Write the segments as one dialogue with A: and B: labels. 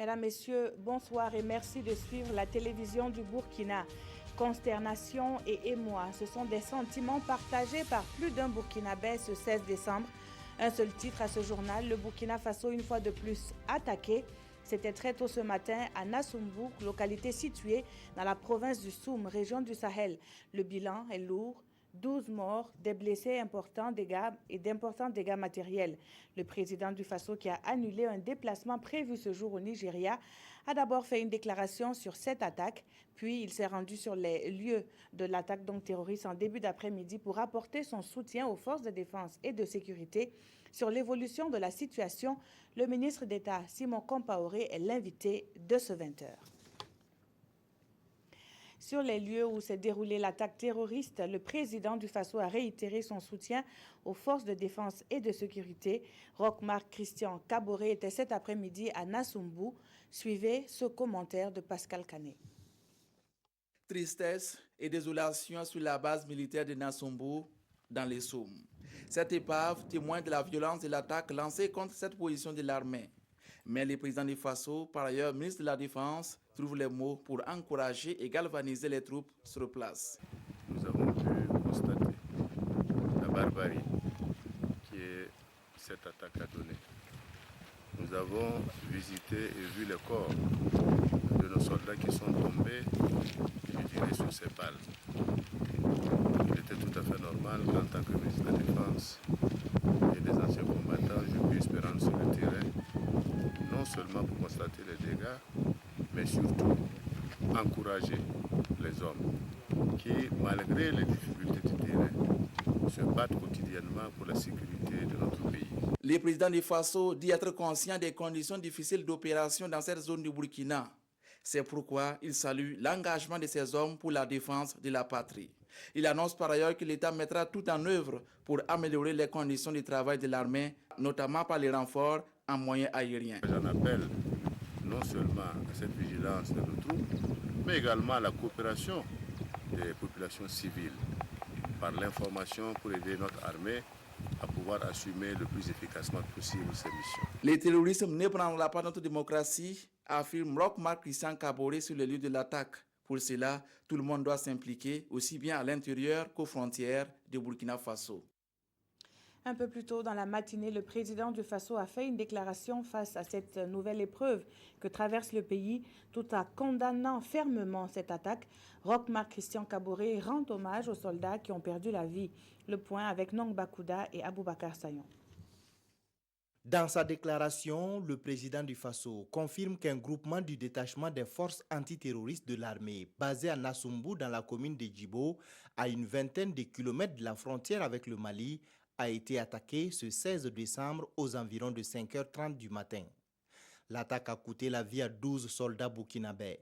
A: Mesdames, Messieurs, bonsoir et merci de suivre la télévision du Burkina. Consternation et émoi, ce sont des sentiments partagés par plus d'un Burkinabé ce 16 décembre. Un seul titre à ce journal, le Burkina Faso une fois de plus attaqué. C'était très tôt ce matin à Nassumbu, localité située dans la province du Soum, région du Sahel. Le bilan est lourd. 12 morts, des blessés importants dégâts et d'importants dégâts matériels. Le président du Faso, qui a annulé un déplacement prévu ce jour au Nigeria, a d'abord fait une déclaration sur cette attaque, puis il s'est rendu sur les lieux de l'attaque terroriste en début d'après-midi pour apporter son soutien aux forces de défense et de sécurité. Sur l'évolution de la situation, le ministre d'État Simon Compaoré est l'invité de ce 20h. Sur les lieux où s'est déroulée l'attaque terroriste, le président du Faso a réitéré son soutien aux forces de défense et de sécurité. Roch-Marc Christian Kaboré était cet après-midi à Nassumbu. Suivez ce commentaire de Pascal Canet.
B: Tristesse et désolation sur la base militaire de Nassumbu dans les Soum. Cette épave témoigne de la violence de l'attaque lancée contre cette position de l'armée. Mais le président du Faso, par ailleurs ministre de la Défense, trouve les mots pour encourager et galvaniser les troupes sur place.
C: Nous avons pu constater la barbarie que cette attaque a donnée. Nous avons visité et vu les corps de nos soldats qui sont tombés, je dirais, sur ces balles. Il était tout à fait normal qu'en tant que ministre de la Défense et des anciens combattants, je puisse me rendre sur le terrain, non seulement pour constater les dégâts, mais surtout encourager les hommes qui, malgré les difficultés du terrain, se battent quotidiennement pour la sécurité de notre pays.
B: Le président du Faso dit être conscient des conditions difficiles d'opération dans cette zone du Burkina. C'est pourquoi il salue l'engagement de ces hommes pour la défense de la patrie. Il annonce par ailleurs que l'État mettra tout en œuvre pour améliorer les conditions de travail de l'armée, notamment par les renforts en moyens aériens.
C: J'en appelle non seulement à cette vigilance de nos troupes, mais également à la coopération des populations civiles par l'information pour aider notre armée à pouvoir assumer le plus efficacement possible ses missions.
B: Les terroristes ne prendront pas notre démocratie, affirme Roch-Marc Christian Kaboré sur le lieu de l'attaque. Pour cela, tout le monde doit s'impliquer, aussi bien à l'intérieur qu'aux frontières de Burkina Faso.
A: Un peu plus tôt dans la matinée, le président du Faso a fait une déclaration face à cette nouvelle épreuve que traverse le pays, tout en condamnant fermement cette attaque. Roch-Marc Christian Kaboré rend hommage aux soldats qui ont perdu la vie. Le point avec Nong Bakouda et Aboubakar Sayon.
D: Dans sa déclaration, le président du Faso confirme qu'un groupement du détachement des forces antiterroristes de l'armée, basé à Nassumbu dans la commune de Djibo, à une vingtaine de kilomètres de la frontière avec le Mali, a été attaqué ce 16 décembre aux environs de 5h30 du matin. L'attaque a coûté la vie à 12 soldats burkinabés.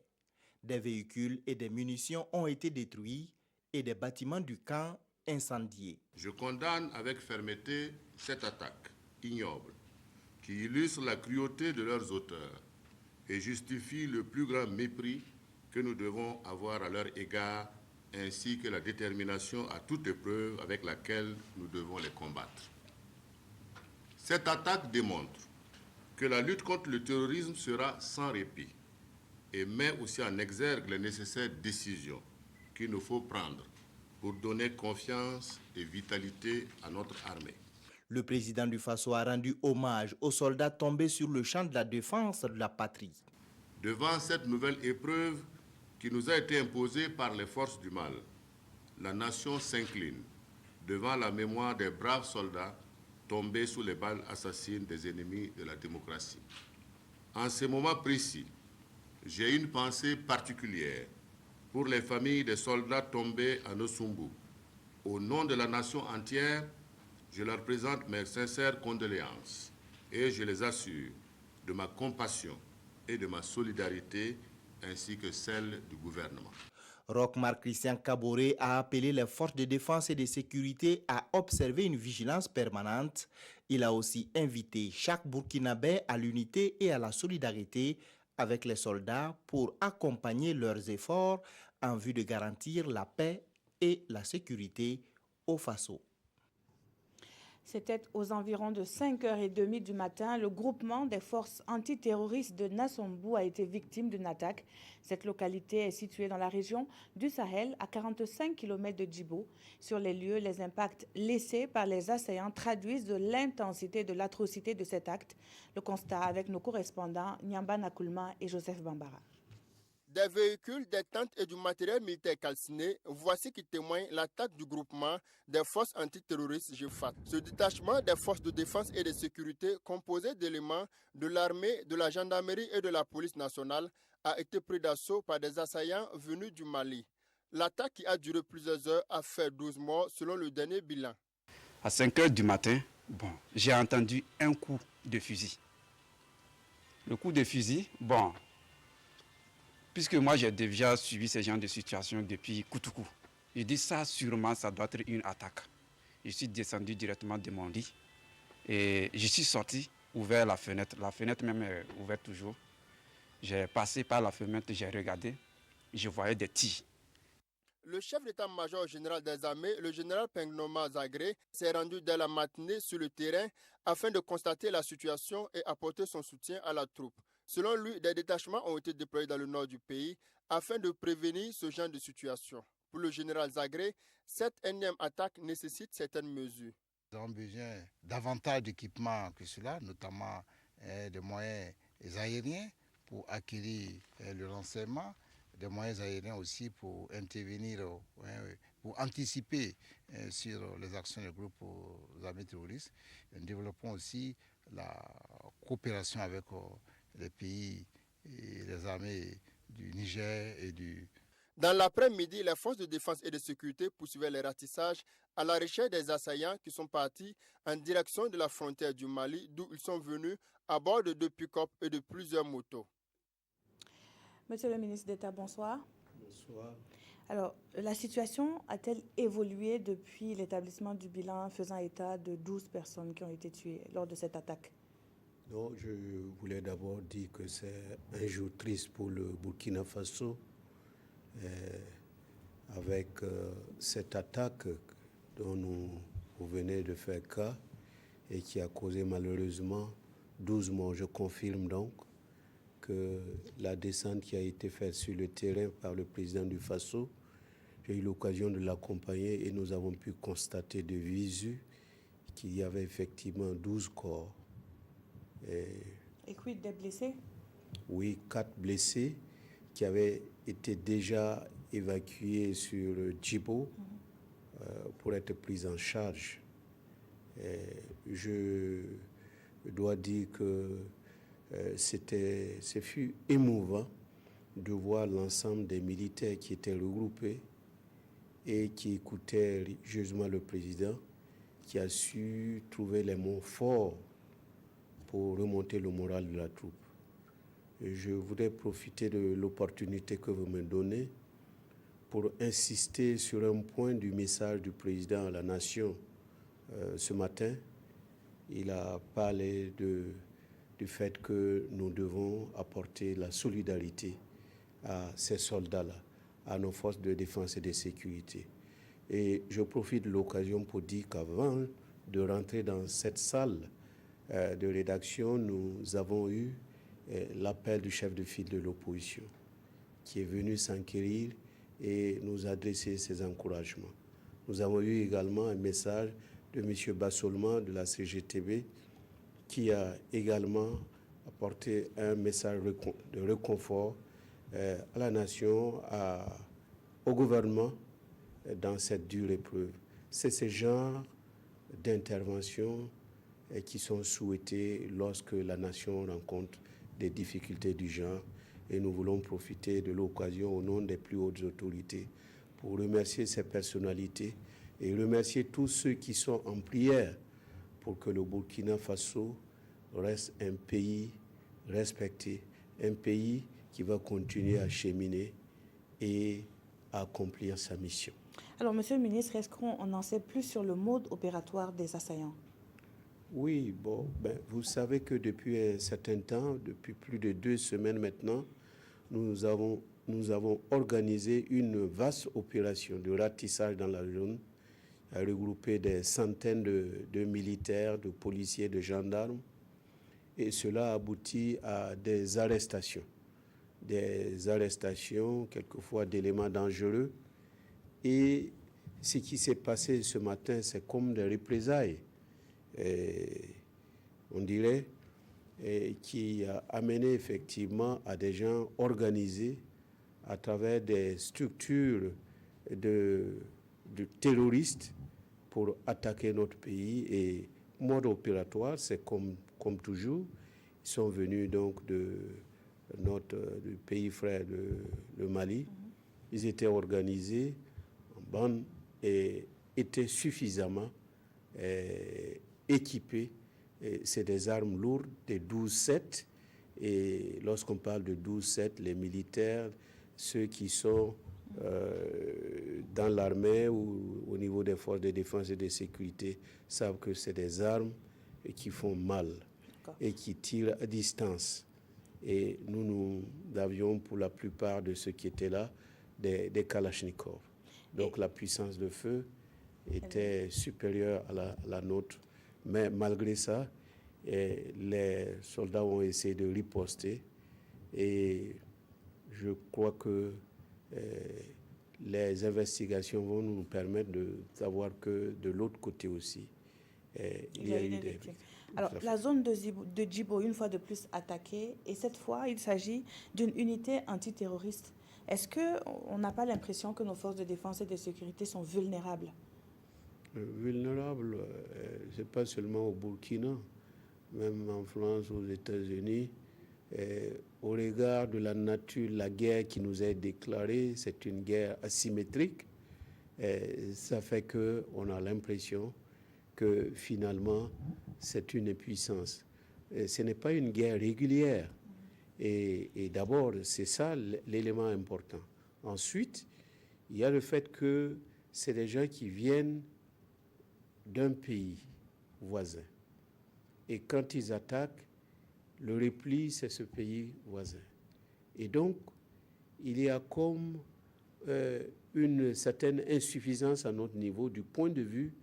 D: Des véhicules et des munitions ont été détruits et des bâtiments du camp incendiés.
C: Je condamne avec fermeté cette attaque ignoble qui illustre la cruauté de leurs auteurs et justifie le plus grand mépris que nous devons avoir à leur égard, ainsi que la détermination à toute épreuve avec laquelle nous devons les combattre. Cette attaque démontre que la lutte contre le terrorisme sera sans répit et met aussi en exergue les nécessaires décisions qu'il nous faut prendre pour donner confiance et vitalité à notre armée.
D: Le président du Faso a rendu hommage aux soldats tombés sur le champ de la défense de la patrie.
C: Devant cette nouvelle épreuve qui nous a été imposée par les forces du mal, la nation s'incline devant la mémoire des braves soldats tombés sous les balles assassines des ennemis de la démocratie. En ces moments précis, j'ai une pensée particulière pour les familles des soldats tombés à Nassumbu. Au nom de la nation entière, je leur présente mes sincères condoléances et je les assure de ma compassion et de ma solidarité ainsi que celle du gouvernement.
D: Roch-Marc Christian Kaboré a appelé les forces de défense et de sécurité à observer une vigilance permanente. Il a aussi invité chaque Burkinabé à l'unité et à la solidarité avec les soldats pour accompagner leurs efforts en vue de garantir la paix et la sécurité au Faso.
A: C'était aux environs de 5h30 du matin. Le groupement des forces antiterroristes de Nassombo a été victime d'une attaque. Cette localité est située dans la région du Sahel, à 45 km de Djibo. Sur les lieux, les impacts laissés par les assaillants traduisent de l'intensité de l'atrocité de cet acte. Le constat avec nos correspondants Nyamba Nakoulma et Joseph Bambara.
E: Des véhicules, des tentes et du matériel militaire calciné, voici qui témoigne l'attaque du groupement des forces antiterroristes GFAT. Ce détachement des forces de défense et de sécurité, composé d'éléments de l'armée, de la gendarmerie et de la police nationale, a été pris d'assaut par des assaillants venus du Mali. L'attaque qui a duré plusieurs heures a fait 12 morts selon le dernier bilan.
F: À 5h du matin, j'ai entendu un coup de fusil. Le coup de fusil, puisque moi j'ai déjà suivi ce genre de situation depuis Koutoukou. Je dis ça sûrement, ça doit être une attaque. Je suis descendu directement de mon lit et je suis sorti, ouvert la fenêtre. La fenêtre même est ouverte toujours. J'ai passé par la fenêtre, j'ai regardé, je voyais des tirs.
E: Le chef d'état-major général des armées, le général Pengnoma Zagré, s'est rendu dès la matinée sur le terrain afin de constater la situation et apporter son soutien à la troupe. Selon lui, des détachements ont été déployés dans le nord du pays afin de prévenir ce genre de situation. Pour le général Zagré, cette énième attaque nécessite certaines mesures.
G: Nous avons besoin davantage d'équipements que cela, notamment des moyens aériens pour acquérir le renseignement, des moyens aériens aussi pour intervenir, pour anticiper sur les actions des groupes armés terroristes. Nous développons aussi la coopération avec les pays et les armées du Niger et du...
E: Dans l'après-midi, les forces de défense et de sécurité poursuivaient les ratissages à la recherche des assaillants qui sont partis en direction de la frontière du Mali, d'où ils sont venus à bord de 2 pick-up et de plusieurs motos.
A: Monsieur le ministre d'État, bonsoir.
H: Bonsoir.
A: Alors, la situation a-t-elle évolué depuis l'établissement du bilan faisant état de 12 personnes qui ont été tuées lors de cette attaque?
H: Non, je voulais d'abord dire que c'est un jour triste pour le Burkina Faso avec cette attaque dont vous venez de faire cas et qui a causé malheureusement 12 morts. Je confirme donc que la descente qui a été faite sur le terrain par le président du Faso, j'ai eu l'occasion de l'accompagner et nous avons pu constater de visu qu'il y avait effectivement 12 corps.
A: Et quid des blessés?
H: Oui, 4 blessés qui avaient été déjà évacués sur Djibo pour être pris en charge. Je dois dire que ce fut émouvant de voir l'ensemble des militaires qui étaient regroupés et qui écoutaient religieusement le président, qui a su trouver les mots forts pour remonter le moral de la troupe. Et je voudrais profiter de l'opportunité que vous me donnez pour insister sur un point du message du président à la nation ce matin. Il a parlé du fait que nous devons apporter la solidarité à ces soldats-là, à nos forces de défense et de sécurité. Et je profite de l'occasion pour dire qu'avant de rentrer dans cette salle de rédaction, nous avons eu l'appel du chef de file de l'opposition qui est venu s'enquérir et nous adresser ses encouragements. Nous avons eu également un message de M. Bassolman de la CGTB qui a également apporté un message de réconfort à la nation, au gouvernement dans cette dure épreuve. C'est ce genre d'intervention qui sont souhaités lorsque la nation rencontre des difficultés du genre. Et nous voulons profiter de l'occasion au nom des plus hautes autorités pour remercier ces personnalités et remercier tous ceux qui sont en prière pour que le Burkina Faso reste un pays respecté, un pays qui va continuer à cheminer et à accomplir sa mission.
A: Alors, Monsieur le ministre, est-ce qu'on en sait plus sur le mode opératoire des assaillants?
H: Oui, vous savez que depuis un certain temps, depuis plus de 2 semaines maintenant, nous avons organisé une vaste opération de ratissage dans la zone a regroupé des centaines de militaires, de policiers, de gendarmes, et cela aboutit à des arrestations quelquefois d'éléments dangereux. Et ce qui s'est passé ce matin, c'est comme des représailles, on dirait, qui a amené effectivement à des gens organisés à travers des structures de terroristes pour attaquer notre pays. Et mode opératoire, c'est comme toujours, ils sont venus donc du pays frère, le Mali. Ils étaient organisés en bande et étaient suffisamment équipés. C'est des armes lourdes, des 12-7. Et lorsqu'on parle de 12-7, les militaires, ceux qui sont dans l'armée ou au niveau des forces de défense et de sécurité, savent que c'est des armes qui font mal et qui tirent à distance. Et nous avions pour la plupart de ceux qui étaient là des Kalachnikov. Donc la puissance de feu était supérieure à la nôtre. Mais malgré ça, les soldats ont essayé de riposter. Et je crois que les investigations vont nous permettre de savoir que de l'autre côté aussi, il y a eu des victimes.
A: Alors, la zone de Djibo, une fois de plus attaquée, et cette fois, il s'agit d'une unité antiterroriste. Est-ce qu'on n'a pas l'impression que nos forces de défense et de sécurité sont vulnérables?
H: Vulnérables, ce n'est pas seulement au Burkina, même en France, aux États-Unis. Au regard de la nature, la guerre qui nous est déclarée, c'est une guerre asymétrique. Ça fait qu'on a l'impression que finalement, c'est une impuissance. Ce n'est pas une guerre régulière. Et d'abord, c'est ça l'élément important. Ensuite, il y a le fait que c'est des gens qui viennent d'un pays voisin. Et quand ils attaquent, le repli, c'est ce pays voisin. Et donc, il y a comme une certaine insuffisance à notre niveau du point de vue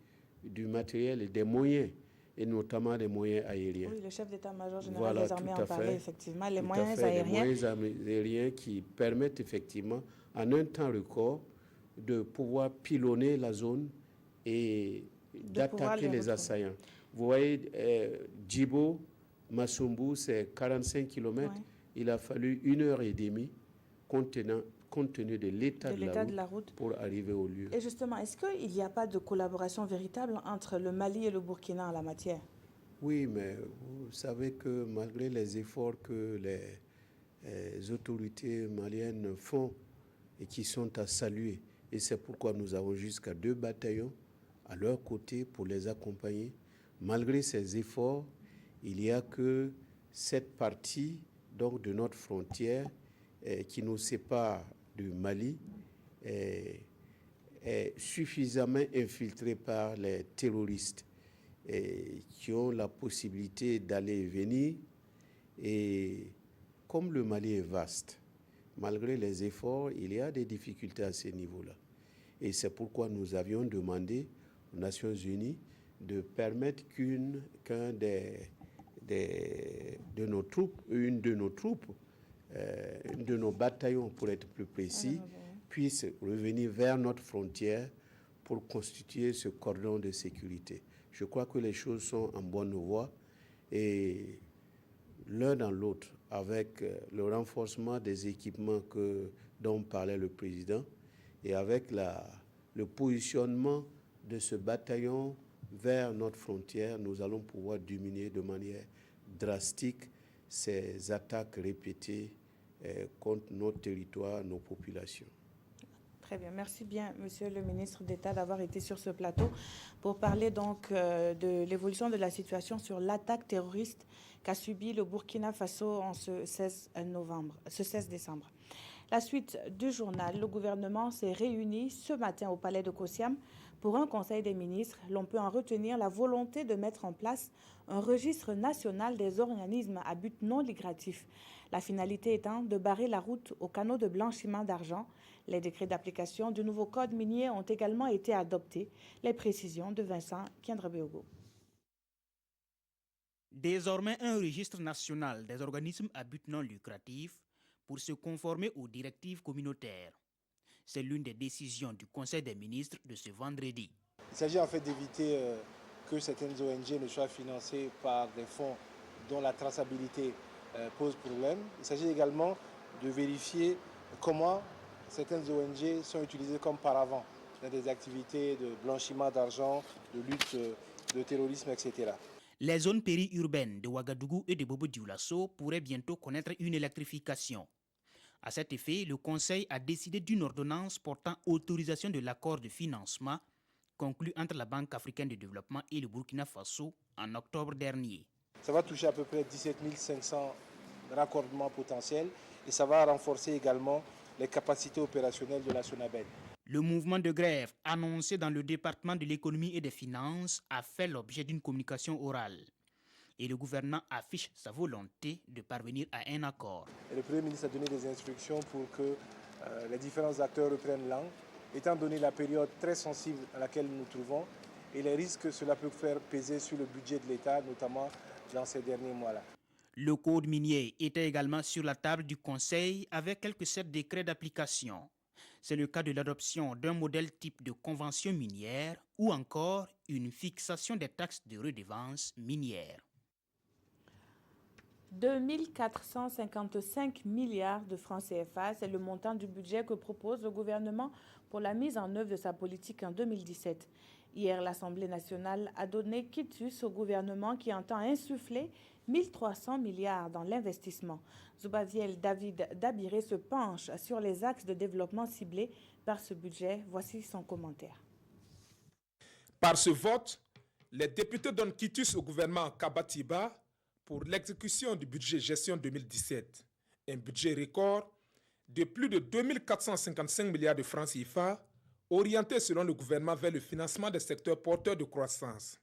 H: du matériel et des moyens, et notamment des moyens aériens.
A: Oui, le chef d'état-major général des armées en parlait, effectivement. Les moyens aériens.
H: Les moyens aériens qui permettent effectivement, en un temps record, de pouvoir pilonner la zone et d'attaquer les assaillants. Vous voyez, Djibo, Massumbu, c'est 45 km. Ouais. Il a fallu 1h30 compte tenu de l'état de la route pour arriver au lieu.
A: Et justement, est-ce qu'il n'y a pas de collaboration véritable entre le Mali et le Burkina en la matière?
H: Oui, mais vous savez que malgré les efforts que les autorités maliennes font et qui sont à saluer, et c'est pourquoi nous avons jusqu'à 2 bataillons à leur côté pour les accompagner, malgré ces efforts, il n'y a que cette partie donc, de notre frontière qui nous sépare du Mali est suffisamment infiltrée par les terroristes qui ont la possibilité d'aller et venir. Et comme le Mali est vaste, malgré les efforts, il y a des difficultés à ce niveau-là. Et c'est pourquoi nous avions demandé aux Nations Unies de permettre une de nos troupes, de nos bataillons pour être plus précis, puisse revenir vers notre frontière pour constituer ce cordon de sécurité. Je crois que les choses sont en bonne voie et l'un dans l'autre, avec le renforcement des équipements dont parlait le président et avec le positionnement de ce bataillon vers notre frontière, nous allons pouvoir diminuer de manière drastique ces attaques répétées contre notre territoire, nos populations.
A: Très bien. Merci bien, Monsieur le ministre d'État, d'avoir été sur ce plateau pour parler donc de l'évolution de la situation sur l'attaque terroriste qu'a subi le Burkina Faso en ce 16 décembre. La suite du journal, le gouvernement s'est réuni ce matin au palais de Kosiam Pour un conseil des ministres, l'on peut en retenir la volonté de mettre en place un registre national des organismes à but non lucratif. La finalité étant de barrer la route aux canaux de blanchiment d'argent. Les décrets d'application du nouveau code minier ont également été adoptés. Les précisions de Vincent Kiendrabeogo.
I: Désormais, un registre national des organismes à but non lucratif pour se conformer aux directives communautaires. C'est l'une des décisions du Conseil des ministres de ce vendredi.
J: Il s'agit en fait d'éviter que certaines ONG ne soient financées par des fonds dont la traçabilité pose problème. Il s'agit également de vérifier comment certaines ONG sont utilisées comme paravent dans des activités de blanchiment d'argent, de lutte de terrorisme, etc.
I: Les zones périurbaines de Ouagadougou et de Bobo-Dioulasso pourraient bientôt connaître une électrification. À cet effet, le Conseil a décidé d'une ordonnance portant autorisation de l'accord de financement conclu entre la Banque africaine de développement et le Burkina Faso en octobre dernier.
J: Ça va toucher à peu près 17 500 raccordements potentiels et ça va renforcer également les capacités opérationnelles de la SONABED.
I: Le mouvement de grève annoncé dans le département de l'économie et des finances a fait l'objet d'une communication orale. Et le gouvernement affiche sa volonté de parvenir à un accord.
J: Et le Premier ministre a donné des instructions pour que les différents acteurs reprennent langue, étant donné la période très sensible à laquelle nous nous trouvons et les risques que cela peut faire peser sur le budget de l'État, notamment dans ces derniers mois-là.
I: Le code minier était également sur la table du Conseil avec quelques 7 décrets d'application. C'est le cas de l'adoption d'un modèle type de convention minière ou encore une fixation des taxes de redevance minière.
A: 2455 milliards de francs CFA, c'est le montant du budget que propose le gouvernement pour la mise en œuvre de sa politique en 2017. Hier, l'Assemblée nationale a donné quitus au gouvernement qui entend insuffler 1300 milliards dans l'investissement. Zubaviel David Dabiré se penche sur les axes de développement ciblés par ce budget. Voici son commentaire.
K: Par ce vote, les députés donnent quitus au gouvernement Kabatiba pour l'exécution du budget gestion 2017. Un budget record de plus de 2455 milliards de francs CFA, orienté selon le gouvernement vers le financement des secteurs porteurs de croissance.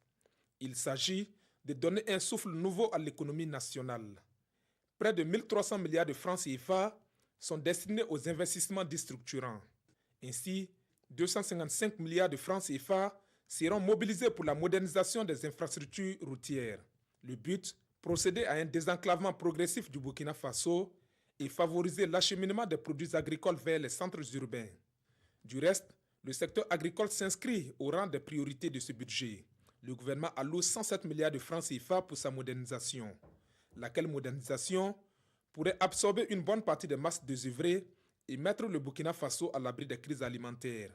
K: Il s'agit de donner un souffle nouveau à l'économie nationale. Près de 1300 milliards de francs CFA sont destinés aux investissements déstructurants. Ainsi, 255 milliards de francs CFA seront mobilisés pour la modernisation des infrastructures routières. Le but, procéder à un désenclavement progressif du Burkina Faso et favoriser l'acheminement des produits agricoles vers les centres urbains. Du reste, le secteur agricole s'inscrit au rang des priorités de ce budget. Le gouvernement alloue 107 milliards de francs CFA pour sa modernisation, laquelle modernisation pourrait absorber une bonne partie des masses désœuvrées et mettre le Burkina Faso à l'abri des crises alimentaires.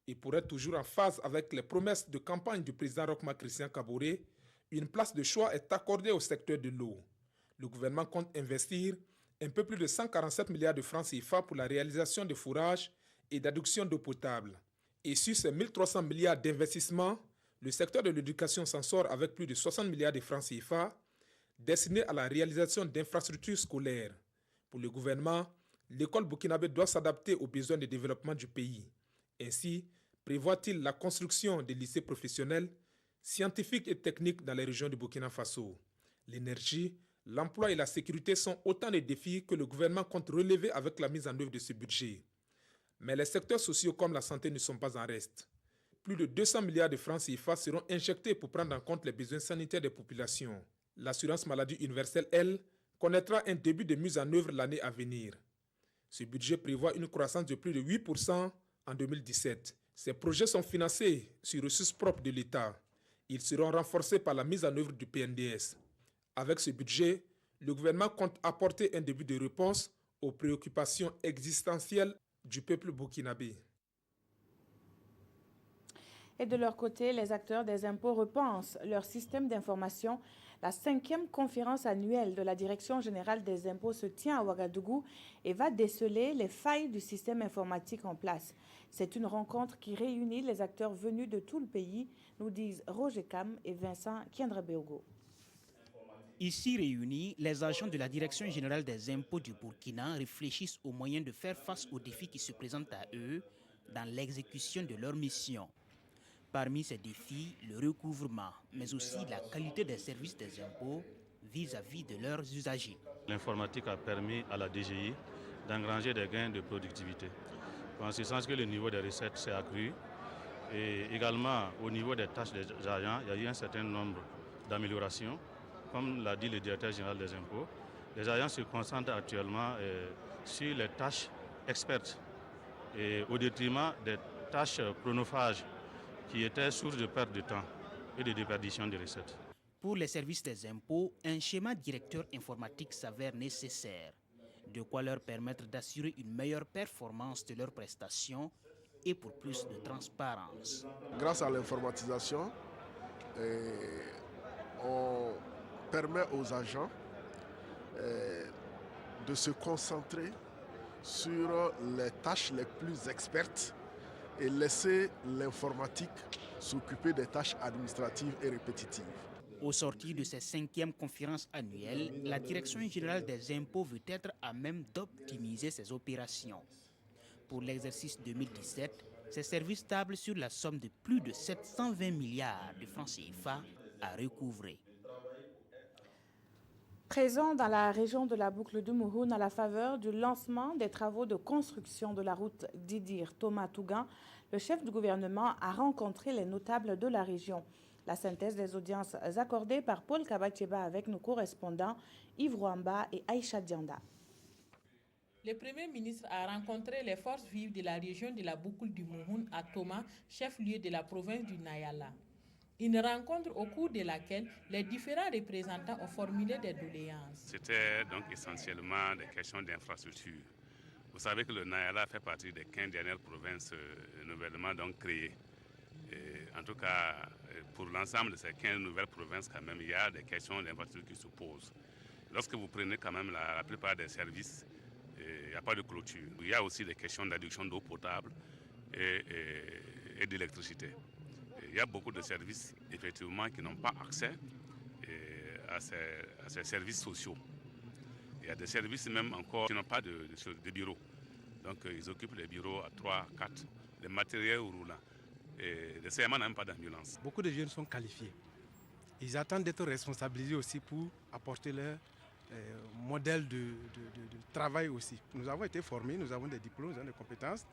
K: Et pour être toujours en phase avec les promesses de campagne du président Roch-Marc Christian Kaboré, une place de choix est accordée au secteur de l'eau. Le gouvernement compte investir un peu plus de 147 milliards de francs CFA pour la réalisation de forages et d'adduction d'eau potable. Et sur ces 1300 milliards d'investissements, le secteur de l'éducation s'en sort avec plus de 60 milliards de francs CFA destinés à la réalisation d'infrastructures scolaires. Pour le gouvernement, l'école burkinabé doit s'adapter aux besoins de développement du pays. Ainsi, prévoit-il la construction des lycées professionnels, scientifiques et techniques dans les régions du Burkina Faso. L'énergie, l'emploi et la sécurité sont autant de défis que le gouvernement compte relever avec la mise en œuvre de ce budget. Mais les secteurs sociaux comme la santé ne sont pas en reste. Plus de 200 milliards de francs CFA seront injectés pour prendre en compte les besoins sanitaires des populations. L'assurance maladie universelle, elle, connaîtra un début de mise en œuvre l'année à venir. Ce budget prévoit une croissance de plus de 8% en 2017. Ces projets sont financés sur ressources propres de l'État. Ils seront renforcés par la mise en œuvre du PNDS. Avec ce budget, le gouvernement compte apporter un début de réponse aux préoccupations existentielles du peuple burkinabé.
A: Et de leur côté, les acteurs des impôts repensent leur système d'information. La 5e conférence annuelle de la Direction générale des impôts se tient à Ouagadougou et va déceler les failles du système informatique en place. C'est une rencontre qui réunit les acteurs venus de tout le pays, nous disent Roger Cam et Vincent Kiendrabeogo.
I: Ici réunis, les agents de la Direction générale des impôts du Burkina réfléchissent aux moyens de faire face aux défis qui se présentent à eux dans l'exécution de leur mission. parmi ces défis le recouvrement, mais aussi la qualité des services des impôts vis-à-vis de leurs usagers.
L: L'informatique a permis à la DGI d'engranger des gains de productivité, en ce sens que le niveau des recettes s'est accru. Et également, au niveau des tâches des agents, il y a eu un certain nombre d'améliorations. Comme l'a dit le directeur général des impôts, les agents se concentrent actuellement sur les tâches expertes et au détriment des tâches chronophages qui étaient source de perte de temps et de déperdition de recettes.
I: Pour les services des impôts, un schéma directeur informatique s'avère nécessaire, de quoi leur permettre d'assurer une meilleure performance de leurs prestations et pour plus de transparence.
M: Grâce à l'informatisation, on permet aux agents de se concentrer sur les tâches les plus expertes et laisser l'informatique s'occuper des tâches administratives et répétitives.
I: Au sortir de ces 5e conférences annuelles, la Direction générale des impôts veut être à même d'optimiser ses opérations. Pour l'exercice 2017, ces services tablent sur la somme de plus de 720 milliards de francs CFA à recouvrer.
A: Présent dans la région de la boucle du Mouhoun à la faveur du lancement des travaux de construction de la route d'Idir-Thomas-Tougan, le chef du gouvernement a rencontré les notables de la région. La synthèse des audiences accordées par Paul Kabatieba avec nos correspondants Yves Rwamba et Aïcha Dianda.
N: Le Premier ministre a rencontré les forces vives de la région de la boucle du Mouhoun à Toma, chef-lieu de la province du Nayala. Une rencontre au cours de laquelle les différents représentants ont formulé des doléances.
O: C'était donc essentiellement des questions d'infrastructure. Vous savez que le Nayala fait partie des 15 dernières provinces nouvellement donc créées. Et en tout cas, pour l'ensemble de ces 15 nouvelles provinces, quand même, il y a des questions d'infrastructure qui se posent. Lorsque vous prenez quand même la plupart des services, il n'y a pas de clôture. Il y a aussi des questions d'adduction d'eau potable et d'électricité. Il y a beaucoup de services, effectivement, qui n'ont pas accès à ces services sociaux. Il y a des services même encore qui n'ont pas de bureaux. Donc, ils occupent les bureaux à 3, 4, les matériels roulants. Et les CMA n'ont même pas d'ambulance.
P: Beaucoup de jeunes sont qualifiés. Ils attendent d'être responsabilisés aussi pour apporter leur modèle de travail aussi. Nous avons été formés, nous avons des diplômes, nous avons des compétences.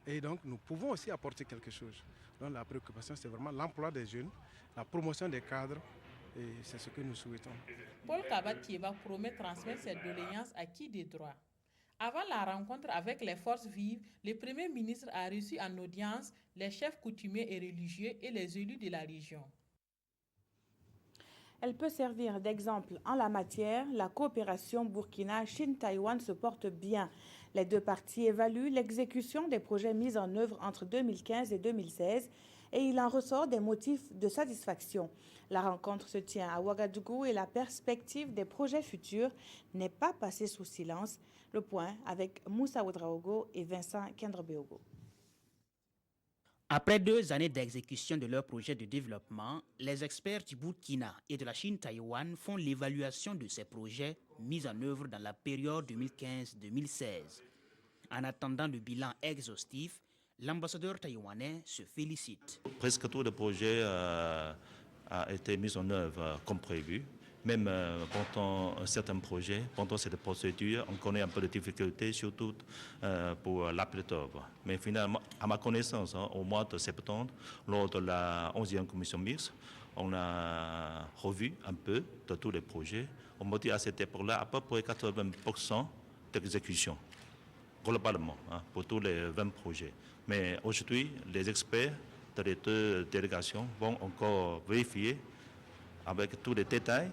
P: Et donc, nous pouvons aussi apporter quelque chose. Donc, la préoccupation, c'est vraiment l'emploi des jeunes, la promotion des cadres, et c'est ce que nous souhaitons.
N: Paul Kabatieba promet transmettre ses doléances à qui de droit. Avant la rencontre avec les forces vives, le Premier ministre a reçu en audience les chefs coutumiers et religieux et les élus de la région.
A: Elle peut servir d'exemple en la matière. La coopération Burkina-Chine-Taïwan se porte bien. Les deux parties évaluent l'exécution des projets mis en œuvre entre 2015 et 2016 et il en ressort des motifs de satisfaction. La rencontre se tient à Ouagadougou et la perspective des projets futurs n'est pas passée sous silence. Le point avec Moussa Ouedraogo et Vincent Kendrebeogo.
I: Après 2 années d'exécution de leur projet de développement, les experts du Burkina et de la Chine-Taïwan font l'évaluation de ces projets mis en œuvre dans la période 2015-2016. En attendant le bilan exhaustif, l'ambassadeur taïwanais se félicite.
Q: Presque tous les projets a été mis en œuvre comme prévu. Même pendant certains projets, pendant cette procédure, on connaît un peu de difficultés, surtout pour l'appel d'offres. Mais finalement, à ma connaissance, au mois de septembre, lors de la 11e commission mixte, on a revu un peu de tous les projets. On m'a dit à cette époque-là à peu près 80% d'exécution, globalement, pour tous les 20 projets. Mais aujourd'hui, les experts de les 2 délégations vont encore vérifier avec tous les détails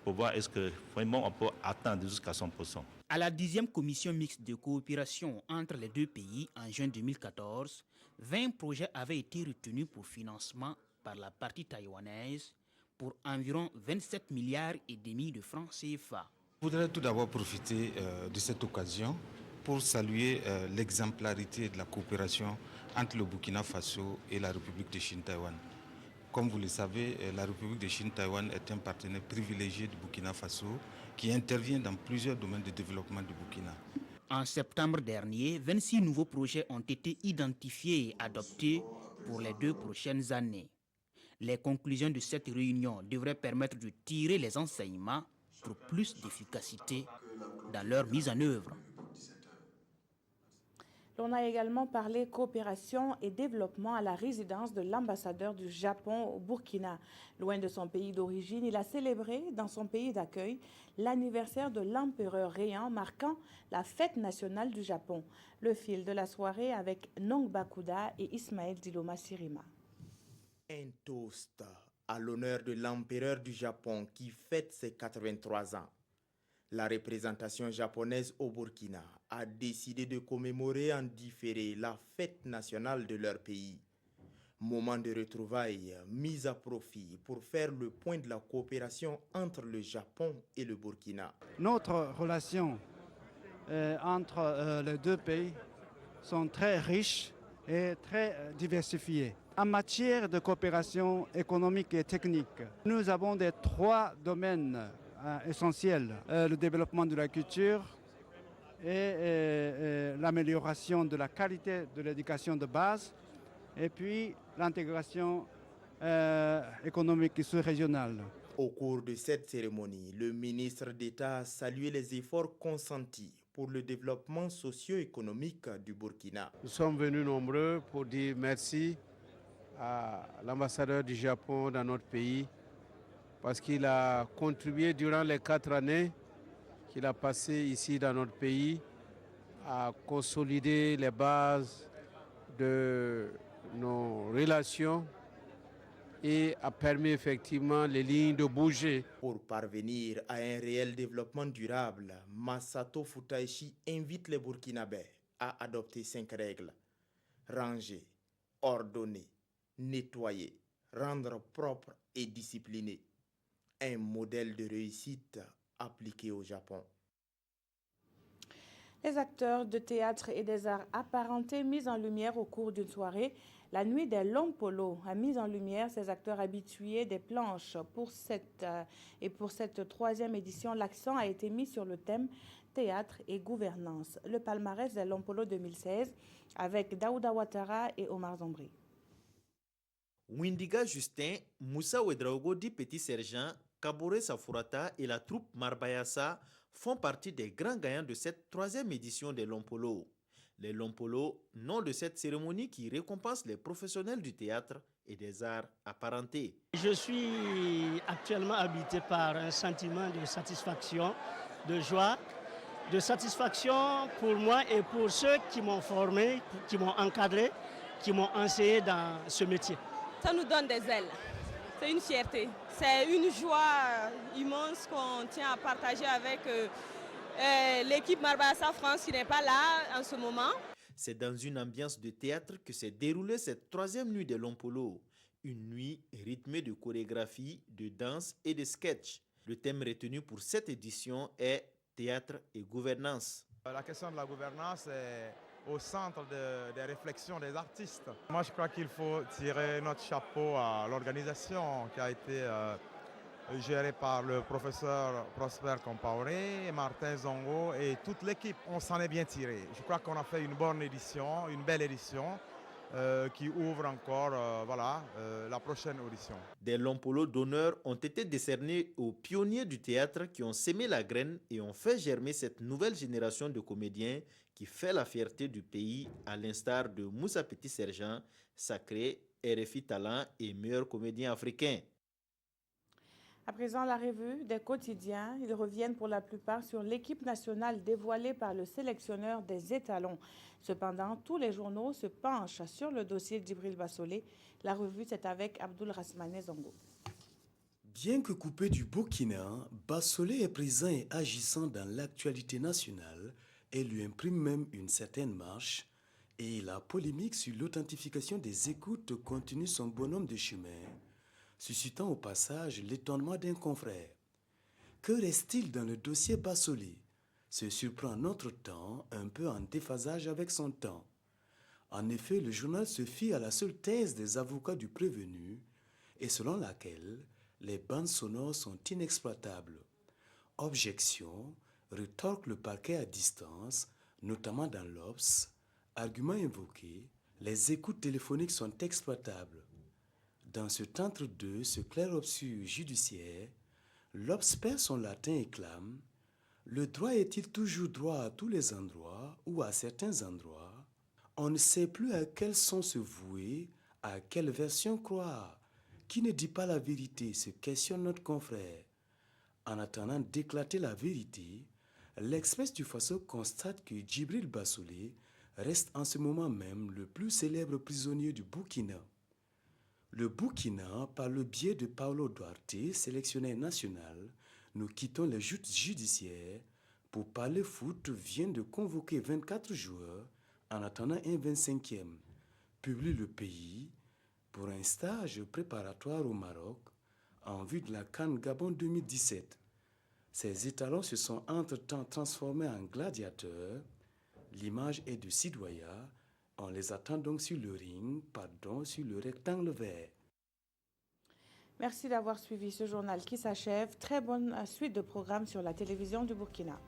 Q: pour voir est-ce que vraiment on peut atteindre jusqu'à 100%.
I: À la 10e commission mixte de coopération entre les 2 pays en juin 2014, 20 projets avaient été retenus pour financement par la partie taïwanaise pour environ 27 milliards et demi de francs CFA.
R: Je voudrais tout d'abord profiter de cette occasion pour saluer l'exemplarité de la coopération entre le Burkina Faso et la République de Chine-Taïwan. Comme vous le savez, la République de Chine-Taïwan est un partenaire privilégié du Burkina Faso qui intervient dans plusieurs domaines de développement du Burkina.
I: En septembre dernier, 26 nouveaux projets ont été identifiés et adoptés pour les 2 prochaines années. Les conclusions de cette réunion devraient permettre de tirer les enseignements pour plus d'efficacité dans leur mise en œuvre.
A: On a également parlé coopération et développement à la résidence de l'ambassadeur du Japon au Burkina. Loin de son pays d'origine, il a célébré dans son pays d'accueil l'anniversaire de l'empereur Heian, marquant la fête nationale du Japon. Le fil de la soirée avec Nong Bakuda et Ismaël Diloma Sirima.
D: Un toast à l'honneur de l'empereur du Japon qui fête ses 83 ans. La représentation japonaise au Burkina a décidé de commémorer en différé la fête nationale de leur pays. Moment de retrouvailles mis à profit pour faire le point de la coopération entre le Japon et le Burkina.
S: Notre relation entre les 2 pays sont très riches et très diversifiées. En matière de coopération économique et technique, nous avons 3 domaines essentiels. Le développement de la culture et l'amélioration de la qualité de l'éducation de base et puis l'intégration économique sous-régionale.
D: Au cours de cette cérémonie, le ministre d'État a salué les efforts consentis pour le développement socio-économique du Burkina.
T: Nous sommes venus nombreux pour dire merci à l'ambassadeur du Japon dans notre pays parce qu'il a contribué durant les 4 années qu'il a passées ici dans notre pays à consolider les bases de nos relations et a permis effectivement les lignes de bouger.
D: Pour parvenir à un réel développement durable, Masato Futaishi invite les Burkinabés à adopter 5 règles. Ranger, ordonner, nettoyer, rendre propre et discipliner. Un modèle de réussite appliqué au Japon.
A: Les acteurs de théâtre et des arts apparentés mis en lumière au cours d'une soirée. La nuit des Lompolo a mis en lumière ces acteurs habitués des planches. Pour cette 3e édition, l'accent a été mis sur le thème théâtre et gouvernance. Le palmarès des Lompolo 2016 avec Daouda Ouattara et Omar Zombri.
U: Windiga Justin, Moussa Ouedraogo dit Petit Sergent, Kabore Safurata et la troupe Marbayassa font partie des grands gagnants de cette 3e édition des Lompolo. Les Lompolo, nom de cette cérémonie qui récompense les professionnels du théâtre et des arts apparentés.
V: Je suis actuellement habité par un sentiment de satisfaction, de joie, de satisfaction pour moi et pour ceux qui m'ont formé, qui m'ont encadré, qui m'ont enseigné dans ce métier.
W: Ça nous donne des ailes. C'est une fierté. C'est une joie immense qu'on tient à partager avec l'équipe Marbayassa France qui n'est pas là en ce moment.
U: C'est dans une ambiance de théâtre que s'est déroulée cette 3e nuit de Lompolo. Une nuit rythmée de chorégraphie, de danse et de sketch. Le thème retenu pour cette édition est théâtre et gouvernance.
X: La question de la gouvernance est au centre des réflexions des artistes. Moi, je crois qu'il faut tirer notre chapeau à l'organisation qui a été gérée par le professeur Prosper Compaoré, Martin Zongo et toute l'équipe. On s'en est bien tiré. Je crois qu'on a fait une bonne édition, une belle édition qui ouvre encore la prochaine audition.
U: Des Lompolo d'honneur ont été décernés aux pionniers du théâtre qui ont sémé la graine et ont fait germer cette nouvelle génération de comédiens qui fait la fierté du pays, à l'instar de Moussa Petit Sergent, sacré, RFI Talent et meilleur comédien africain.
A: À présent, la revue des quotidiens, ils reviennent pour la plupart sur l'équipe nationale dévoilée par le sélectionneur des étalons. Cependant, tous les journaux se penchent sur le dossier d'Ibril Bassolé. La revue, c'est avec Abdoul Rasmane Zongo.
Y: Bien que coupé du Burkina, Bassolé est présent et agissant dans l'actualité nationale et lui imprime même une certaine marche. Et la polémique sur l'authentification des écoutes continue son bonhomme de chemin, suscitant au passage l'étonnement d'un confrère. Que reste-t-il dans le dossier Bassolé? Se surprend notre temps un peu en déphasage avec son temps. En effet, le journal se fie à la seule thèse des avocats du prévenu et selon laquelle les bandes sonores sont inexploitables. Objection, rétorque le parquet à distance, notamment dans l'Obs, argument invoqué, Les écoutes téléphoniques sont exploitables. Dans cet entre-deux, ce clair-obscur judiciaire, l'obsper son latin exclame: le droit est-il toujours droit à tous les endroits ou à certains endroits? On ne sait plus à quel sens se vouer, à quelle version croire. Qui ne dit pas la vérité, se questionne notre confrère. En attendant d'éclater la vérité, l'Express du Faso constate que Djibril Bassolé reste en ce moment même le plus célèbre prisonnier du Burkina. Le Burkina, par le biais de Paulo Duarte, sélectionneur national, nous quittons les joutes judiciaires pour parler foot, vient de convoquer 24 joueurs en attendant un 25e. Publie Le Pays pour un stage préparatoire au Maroc en vue de la CAN Gabon 2017. Ces étalons se sont entre-temps transformés en gladiateurs. L'image est de Sidoya. On les attend donc sur le ring, sur le rectangle vert.
A: Merci d'avoir suivi ce journal qui s'achève. Très bonne suite de programmes sur la télévision du Burkina.